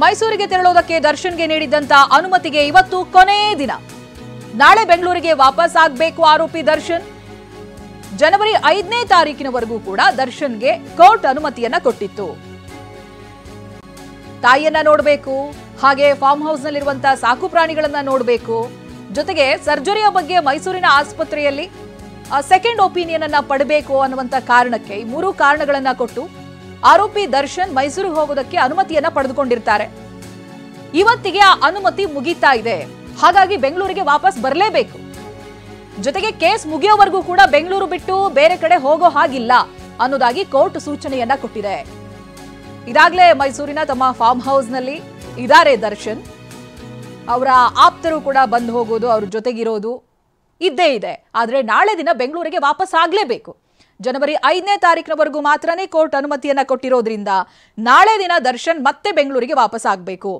ಮೈಸೂರಿಗೆ ತೆರಳುವುದಕ್ಕೆ ದರ್ಶನ್ಗೆ ನೀಡಿದ್ದಂತ ಅನುಮತಿಗೆ ಇವತ್ತು ಕೊನೆ ದಿನ. ನಾಳೆ ಬೆಂಗಳೂರಿಗೆ ವಾಪಸ್ ಆಗಬೇಕು ಆರೋಪಿ ದರ್ಶನ್. ಜನವರಿ 5ನೇ ತಾರೀಕಿನವರೆಗೂ ಕೂಡ ದರ್ಶನ್ಗೆ ಕೋರ್ಟ್ ಅನುಮತಿಯನ್ನ ಕೊಟ್ಟಿತ್ತು. ತಾಯಿಯನ್ನ ನೋಡಬೇಕು, ಹಾಗೆ ಫಾರ್ಮ್ ಹೌಸ್ ನಲ್ಲಿರುವಂತಹ ಸಾಕು ಪ್ರಾಣಿಗಳನ್ನ ನೋಡಬೇಕು, ಜೊತೆಗೆ ಸರ್ಜರಿಯ ಬಗ್ಗೆ ಮೈಸೂರಿನ ಆಸ್ಪತ್ರೆಯಲ್ಲಿ ಸೆಕೆಂಡ್ ಒಪಿನಿಯನ್ ಅನ್ನ ಪಡಬೇಕು ಅನ್ನುವಂತ ಕಾರಣಕ್ಕೆ ಈ 3 ಕಾರಣಗಳನ್ನ ಕೊಟ್ಟು ಆರೋಪಿ ದರ್ಶನ್ ಮೈಸೂರಿಗೆ ಹೋಗೋದಕ್ಕೆ ಅನುಮತಿಯನ್ನ ಪಡೆದುಕೊಂಡಿರ್ತಾರೆ. ಇವತ್ತಿಗೆ ಆ ಅನುಮತಿ ಮುಗಿತಾ ಇದೆ. ಹಾಗಾಗಿ ಬೆಂಗಳೂರಿಗೆ ವಾಪಸ್ ಬರಲೇಬೇಕು. ಜೊತೆಗೆ ಕೇಸ್ ಮುಗಿಯೋವರೆಗೂ ಕೂಡ ಬೆಂಗಳೂರು ಬಿಟ್ಟು ಬೇರೆ ಕಡೆ ಹೋಗೋ ಹಾಗಿಲ್ಲ ಅನ್ನೋದಾಗಿ ಕೋರ್ಟ್ ಸೂಚನೆಯನ್ನ ಕೊಟ್ಟಿದೆ. ಇದಾಗಲೇ ಮೈಸೂರಿನ ತಮ್ಮ ಫಾರ್ಮ್ ಹೌಸ್ ನಲ್ಲಿ ಇದ್ದಾರೆ ದರ್ಶನ್. ಅವರ ಆಪ್ತರು ಕೂಡ ಬಂದು ಹೋಗೋದು, ಅವ್ರ ಜೊತೆಗಿರೋದು ಇದ್ದೇ ಇದೆ. ಆದ್ರೆ ನಾಳೆ ದಿನ ಬೆಂಗಳೂರಿಗೆ ವಾಪಸ್ ಆಗ್ಲೇಬೇಕು. ಜನವರಿ 5ನೇ ತಾರೀಕಿನವರೆಗೂ ಮಾತ್ರನೇ ಕೋರ್ಟ್ ಅನುಮತಿಯನ್ನ ಕೊಟ್ಟಿರೋದ್ರಿಂದ ನಾಳೆ ದಿನ ದರ್ಶನ್ ಮತ್ತೆ ಬೆಂಗಳೂರಿಗೆ ವಾಪಸ್ ಆಗಬೇಕು.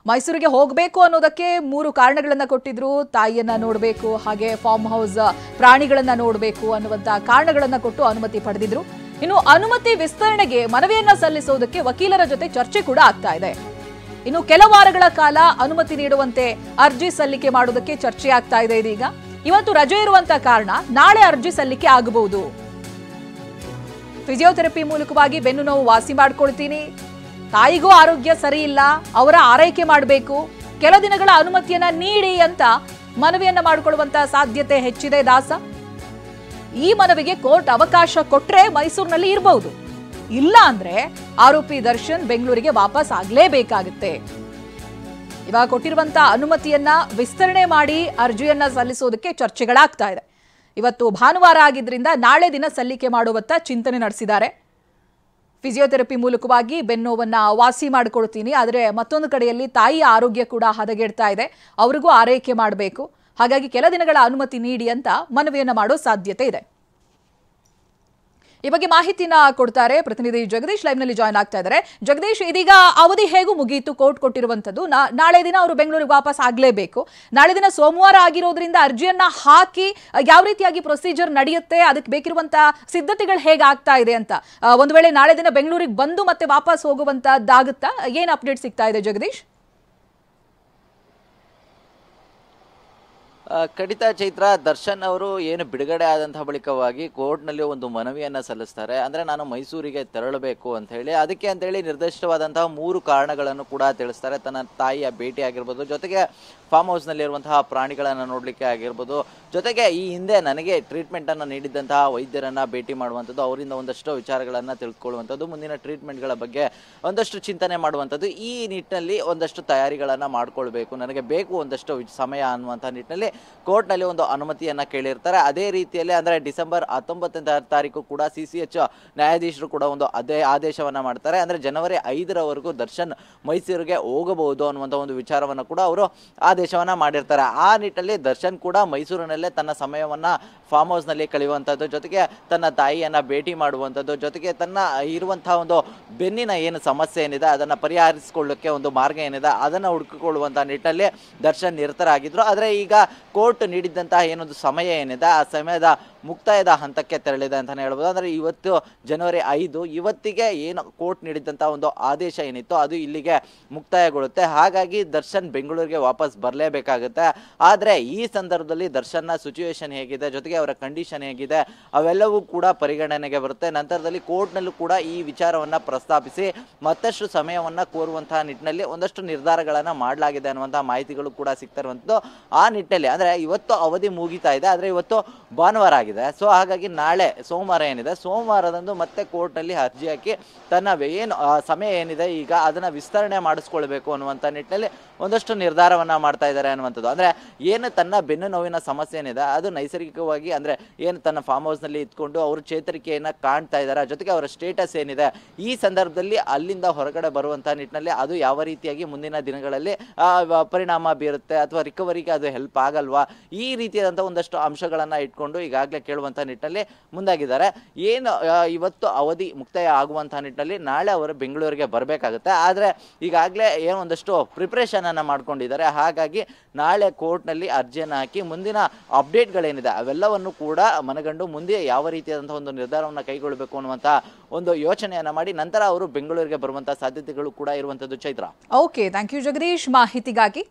ಮೈಸೂರಿಗೆ ಹೋಗಬೇಕು ಅನ್ನೋದಕ್ಕೆ 3 ಕಾರಣಗಳನ್ನ ಕೊಟ್ಟಿದ್ರು. ತಾಯಿಯನ್ನ ನೋಡಬೇಕು, ಹಾಗೆ ಫಾರ್ಮ್ ಹೌಸ್ ಪ್ರಾಣಿಗಳನ್ನ ನೋಡಬೇಕು ಅನ್ನುವಂತ ಕಾರಣಗಳನ್ನ ಕೊಟ್ಟು ಅನುಮತಿ ಪಡೆದಿದ್ರು. ಇನ್ನು ಅನುಮತಿ ವಿಸ್ತರಣೆಗೆ ಮನವಿಯನ್ನ ಸಲ್ಲಿಸೋದಕ್ಕೆ ವಕೀಲರ ಜೊತೆ ಚರ್ಚೆ ಕೂಡ ಆಗ್ತಾ ಇದೆ. ಇನ್ನು ಕೆಲ ವಾರಗಳ ಕಾಲ ಅನುಮತಿ ನೀಡುವಂತೆ ಅರ್ಜಿ ಸಲ್ಲಿಕೆ ಮಾಡೋದಕ್ಕೆ ಚರ್ಚೆ ಆಗ್ತಾ ಇದೆ. ಇದೀಗ ಇವತ್ತು ರಜೆ ಇರುವಂತ ಕಾರಣ ನಾಳೆ ಅರ್ಜಿ ಸಲ್ಲಿಕೆ ಆಗಬಹುದು. ಫಿಸಿಯೋಥೆರಪಿ ಮೂಲಕವಾಗಿ ಬೆನ್ನು ನೋವು ವಾಸಿ ಮಾಡ್ಕೊಳ್ತೀನಿ, ತಾಯಿಗೂ ಆರೋಗ್ಯ ಸರಿ ಇಲ್ಲ, ಅವರ ಆರೈಕೆ ಮಾಡಬೇಕು, ಕೆಲ ದಿನಗಳ ಅನುಮತಿಯನ್ನ ನೀಡಿ ಅಂತ ಮನವಿಯನ್ನ ಮಾಡಿಕೊಳ್ಳುವಂತ ಸಾಧ್ಯತೆ ಹೆಚ್ಚಿದೆ. ದಾಸ, ಈ ಮನವಿಗೆ ಕೋರ್ಟ್ ಅವಕಾಶ ಕೊಟ್ರೆ ಮೈಸೂರಿನಲ್ಲಿ ಇರಬಹುದು, ಇಲ್ಲ ಅಂದ್ರೆ ಆರೋಪಿ ದರ್ಶನ್ ಬೆಂಗಳೂರಿಗೆ ವಾಪಸ್ ಆಗ್ಲೇಬೇಕಾಗುತ್ತೆ. ಇವಾಗ ಕೊಟ್ಟಿರುವಂತ ಅನುಮತಿಯನ್ನ ವಿಸ್ತರಣೆ ಮಾಡಿ ಅರ್ಜಿಯನ್ನ ಸಲ್ಲಿಸೋದಕ್ಕೆ ಚರ್ಚೆಗಳಾಗ್ತಾ ಇದೆ. ಇವತ್ತು ಭಾನುವಾರ ಆಗಿದ್ರಿಂದ ನಾಳೆ ದಿನ ಸಲ್ಲಿಕೆ ಮಾಡುವತ್ತ ಚಿಂತನೆ ನಡೆಸಿದ್ದಾರೆ. ಫಿಸಿಯೋಥೆರಪಿ ಮೂಲಕವಾಗಿ ಬೆನ್ನೋವನ್ನ ವಾಸಿ ಮಾಡಿಕೊಳ್ತೀನಿ, ಆದರೆ ಮತ್ತೊಂದು ಕಡೆಯಲ್ಲಿ ತಾಯಿಯ ಆರೋಗ್ಯ ಕೂಡ ಹದಗೆಡ್ತಾ ಇದೆ, ಅವರಿಗೂ ಆರೈಕೆ ಮಾಡಬೇಕು, ಹಾಗಾಗಿ ಕೆಲ ದಿನಗಳ ಅನುಮತಿ ನೀಡಿ ಅಂತ ಮನವಿಯನ್ನ ಮಾಡೋ ಸಾಧ್ಯತೆ ಇದೆ. ಈ ಬಗ್ಗೆ ಮಾಹಿತಿನ ಕೊಡ್ತಾರೆ ಪ್ರತಿನಿಧಿ ಜಗದೀಶ್, ಲೈವ್ ನಲ್ಲಿ ಜಾಯ್ನ್ ಆಗ್ತಾ ಇದ್ದಾರೆ. ಜಗದೀಶ್, ಇದೀಗ ಅವಧಿ ಹೇಗೂ ಮುಗಿಯಿತು ಕೋರ್ಟ್ ಕೊಟ್ಟಿರುವಂತದ್ದು. ನಾಳೆ ದಿನ ಅವರು ಬೆಂಗಳೂರಿಗೆ ವಾಪಸ್ ಆಗ್ಲೇಬೇಕು. ನಾಳೆ ದಿನ ಸೋಮವಾರ ಆಗಿರೋದ್ರಿಂದ ಅರ್ಜಿಯನ್ನ ಹಾಕಿ ಯಾವ ರೀತಿಯಾಗಿ ಪ್ರೊಸೀಜರ್ ನಡೆಯುತ್ತೆ, ಅದಕ್ಕೆ ಬೇಕಿರುವಂತಹ ಸಿದ್ಧತೆಗಳು ಹೇಗೆ ಆಗ್ತಾ ಇದೆ ಅಂತ, ಒಂದು ವೇಳೆ ನಾಳೆ ದಿನ ಬೆಂಗಳೂರಿಗೆ ಬಂದು ಮತ್ತೆ ವಾಪಸ್ ಹೋಗುವಂತದ್ದಾಗುತ್ತಾ, ಏನ್ ಅಪ್ಡೇಟ್ ಸಿಗ್ತಾ ಇದೆ ಜಗದೀಶ್? ಖಂಡಿತ ಚೈತ್ರ, ದರ್ಶನ್ ಅವರು ಏನು ಬಿಡುಗಡೆ ಆದಂತಹ ಬಳಿಕವಾಗಿ ಕೋರ್ಟ್ನಲ್ಲಿ ಒಂದು ಮನವಿಯನ್ನು ಸಲ್ಲಿಸ್ತಾರೆ. ಅಂದರೆ ನಾನು ಮೈಸೂರಿಗೆ ತೆರಳಬೇಕು ಅಂತ ಹೇಳಿ, ಅದಕ್ಕೆ ಅಂತೇಳಿ ನಿರ್ದಿಷ್ಟವಾದಂತಹ 3 ಕಾರಣಗಳನ್ನು ಕೂಡ ತಿಳಿಸ್ತಾರೆ. ತನ್ನ ತಾಯಿಯ ಭೇಟಿ ಆಗಿರ್ಬೋದು, ಜೊತೆಗೆ ಫಾರ್ಮ್ ಹೌಸ್ನಲ್ಲಿರುವಂತಹ ಪ್ರಾಣಿಗಳನ್ನು ನೋಡಲಿಕ್ಕೆ ಆಗಿರ್ಬೋದು, ಜೊತೆಗೆ ಈ ಹಿಂದೆ ನನಗೆ ಟ್ರೀಟ್ಮೆಂಟನ್ನು ನೀಡಿದ್ದಂತಹ ವೈದ್ಯರನ್ನು ಭೇಟಿ ಮಾಡುವಂಥದ್ದು, ಅವರಿಂದ ಒಂದಷ್ಟು ವಿಚಾರಗಳನ್ನು ತಿಳ್ಕೊಳ್ಳುವಂಥದ್ದು, ಮುಂದಿನ ಟ್ರೀಟ್ಮೆಂಟ್ಗಳ ಬಗ್ಗೆ ಒಂದಷ್ಟು ಚಿಂತನೆ ಮಾಡುವಂಥದ್ದು, ಈ ನಿಟ್ಟಿನಲ್ಲಿ ಒಂದಷ್ಟು ತಯಾರಿಗಳನ್ನು ಮಾಡಿಕೊಳ್ಬೇಕು, ನನಗೆ ಬೇಕು ಒಂದಷ್ಟು ಸಮಯ ಅನ್ನುವಂಥ ನಿಟ್ಟಿನಲ್ಲಿ ಕೋರ್ಟ್ನಲ್ಲಿ ಒಂದು ಅನುಮತಿಯನ್ನು ಕೇಳಿರ್ತಾರೆ. ಅದೇ ರೀತಿಯಲ್ಲಿ ಅಂದರೆ ಡಿಸೆಂಬರ್ 19ನೇ ತಾರೀಕು ಕೂಡ CCH ನ್ಯಾಯಾಧೀಶರು ಕೂಡ ಒಂದು ಆದೇಶವನ್ನು ಮಾಡ್ತಾರೆ. ಅಂದರೆ ಜನವರಿ 5ರವರೆಗೂ ದರ್ಶನ್ ಮೈಸೂರಿಗೆ ಹೋಗಬಹುದು ಅನ್ನುವಂಥ ಒಂದು ವಿಚಾರವನ್ನು ಕೂಡ ಅವರು ಆದೇಶವನ್ನು ಮಾಡಿರ್ತಾರೆ. ಆ ನಿಟ್ಟಿನಲ್ಲಿ ದರ್ಶನ್ ಕೂಡ ಮೈಸೂರಿನಲ್ಲೇ ತನ್ನ ಸಮಯವನ್ನು ಫಾರ್ಮ್ ಹೌಸ್ನಲ್ಲಿ ಕಳೆಯುವಂಥದ್ದು, ಜೊತೆಗೆ ತನ್ನ ತಾಯಿಯನ್ನು ಭೇಟಿ ಮಾಡುವಂಥದ್ದು, ಜೊತೆಗೆ ತನ್ನ ಇರುವಂತಹ ಒಂದು ಬೆನ್ನಿನ ಏನು ಸಮಸ್ಯೆ ಏನಿದೆ ಅದನ್ನು ಪರಿಹರಿಸಿಕೊಳ್ಳೋಕ್ಕೆ ಒಂದು ಮಾರ್ಗ ಏನಿದೆ ಅದನ್ನು ಹುಡುಕಿಕೊಳ್ಳುವಂಥ ನಿಟ್ಟಿನಲ್ಲಿ ದರ್ಶನ್ ನಿರತರಾಗಿದ್ದರು. ಆದರೆ ಈಗ ಕೋರ್ಟ್ ನೀಡಿದ್ದಂತಹ ಏನೊಂದು ಸಮಯ ಏನಿದೆ ಆ ಸಮಯದ ಮುಕ್ತಾಯದ ಹಂತಕ್ಕೆ ತೆರಳಿದೆ ಅಂತಲೇ ಹೇಳ್ಬೋದು. ಅಂದರೆ ಇವತ್ತು ಜನವರಿ 5, ಇವತ್ತಿಗೆ ಏನು ಕೋರ್ಟ್ ನೀಡಿದ್ದಂಥ ಒಂದು ಆದೇಶ ಏನಿತ್ತು ಅದು ಇಲ್ಲಿಗೆ ಮುಕ್ತಾಯಗೊಳ್ಳುತ್ತೆ. ಹಾಗಾಗಿ ದರ್ಶನ್ ಬೆಂಗಳೂರಿಗೆ ವಾಪಸ್ ಬರಲೇಬೇಕಾಗುತ್ತೆ. ಆದರೆ ಈ ಸಂದರ್ಭದಲ್ಲಿ ದರ್ಶನ್ನ ಸಿಚುವೇಶನ್ ಹೇಗಿದೆ, ಜೊತೆಗೆ ಅವರ ಕಂಡೀಷನ್ ಹೇಗಿದೆ, ಅವೆಲ್ಲವೂ ಕೂಡ ಪರಿಗಣನೆಗೆ ಬರುತ್ತೆ. ನಂತರದಲ್ಲಿ ಕೋರ್ಟ್ನಲ್ಲೂ ಕೂಡ ಈ ವಿಚಾರವನ್ನು ಪ್ರಸ್ತಾಪಿಸಿ ಮತ್ತಷ್ಟು ಸಮಯವನ್ನು ಕೋರುವಂತಹ ನಿಟ್ಟಿನಲ್ಲಿ ಒಂದಷ್ಟು ನಿರ್ಧಾರಗಳನ್ನು ಮಾಡಲಾಗಿದೆ ಅನ್ನುವಂಥ ಮಾಹಿತಿಗಳು ಕೂಡ ಸಿಗ್ತಾ ಇರುವಂಥದ್ದು. ಆ ನಿಟ್ಟಿನಲ್ಲಿ ಅಂದರೆ ಇವತ್ತು ಅವಧಿ ಮುಗಿತಾ ಇದೆ, ಆದರೆ ಇವತ್ತು ಭಾನುವಾರ ಆಗಿದೆ. ಸೊ ಹಾಗಾಗಿ ನಾಳೆ ಸೋಮವಾರ ಏನಿದೆ, ಸೋಮವಾರದಂದು ಮತ್ತೆ ಕೋರ್ಟ್ನಲ್ಲಿ ಅರ್ಜಿ ಹಾಕಿ ತನ್ನ ಏನು ಸಮಯ ಏನಿದೆ ಈಗ ಅದನ್ನು ವಿಸ್ತರಣೆ ಮಾಡಿಸ್ಕೊಳ್ಬೇಕು ಅನ್ನುವಂಥ ನಿಟ್ಟಿನಲ್ಲಿ ಒಂದಷ್ಟು ನಿರ್ಧಾರವನ್ನು ಮಾಡ್ತಾ ಇದ್ದಾರೆ ಅನ್ನುವಂಥದ್ದು. ಅಂದರೆ ಏನು ತನ್ನ ಬೆನ್ನು ನೋವಿನ ಸಮಸ್ಯೆ ಏನಿದೆ ಅದು ನೈಸರ್ಗಿಕವಾಗಿ ಅಂದರೆ ಏನು ತನ್ನ ಫಾರ್ಮ್ ಹೌಸ್ನಲ್ಲಿ ಇದ್ಕೊಂಡು ಅವರು ಚೇತರಿಕೆಯನ್ನು ಕಾಣ್ತಾ ಇದ್ದಾರೆ, ಜೊತೆಗೆ ಅವರ ಸ್ಟೇಟಸ್ ಏನಿದೆ ಈ ಸಂದರ್ಭದಲ್ಲಿ ಅಲ್ಲಿಂದ ಹೊರಗಡೆ ಬರುವಂಥ ನಿಟ್ಟಿನಲ್ಲಿ ಅದು ಯಾವ ರೀತಿಯಾಗಿ ಮುಂದಿನ ದಿನಗಳಲ್ಲಿ ಪರಿಣಾಮ ಬೀರುತ್ತೆ ಅಥವಾ ರಿಕವರಿಗೆ ಅದು ಹೆಲ್ಪ್ ಆಗಲ್ವಾ, ಈ ರೀತಿಯಾದಂಥ ಒಂದಷ್ಟು ಅಂಶಗಳನ್ನು ಇಟ್ಕೊಂಡು ಈಗಾಗಲೇ ಕೇಳುವಂಥ ನಿಟ್ಟಿನಲ್ಲಿ ಮುಂದಾಗಿದ್ದಾರೆ. ಏನು ಇವತ್ತು ಅವಧಿ ಮುಕ್ತಾಯ ಆಗುವಂತಹ ನಿಟ್ಟಿನಲ್ಲಿ ನಾಳೆ ಅವರು ಬೆಂಗಳೂರಿಗೆ ಬರಬೇಕಾಗುತ್ತೆ. ಆದರೆ ಈಗಾಗಲೇ ಏನೋ ಒಂದಷ್ಟು ಪ್ರಿಪ್ರೇಷನ್ ಅನ್ನು ಮಾಡ್ಕೊಂಡಿದ್ದಾರೆ. ಹಾಗಾಗಿ ನಾಳೆ ಕೋರ್ಟ್ನಲ್ಲಿ ಅರ್ಜಿಯನ್ನು ಹಾಕಿ ಮುಂದಿನ ಅಪ್ಡೇಟ್ಗಳೇನಿದೆ ಅವೆಲ್ಲವನ್ನು ಕೂಡ ಮನಗಂಡು ಮುಂದೆ ಯಾವ ರೀತಿಯಾದಂತಹ ಒಂದು ನಿರ್ಧಾರವನ್ನು ಕೈಗೊಳ್ಳಬೇಕು ಅನ್ನುವಂಥ ಒಂದು ಯೋಚನೆಯನ್ನು ಮಾಡಿ ನಂತರ ಅವರು ಬೆಂಗಳೂರಿಗೆ ಬರುವಂತಹ ಸಾಧ್ಯತೆಗಳು ಕೂಡ ಇರುವಂಥದ್ದು. Chaitra. Okay, thank you Jagadish ಮಾಹಿತಿಗಾಗಿ.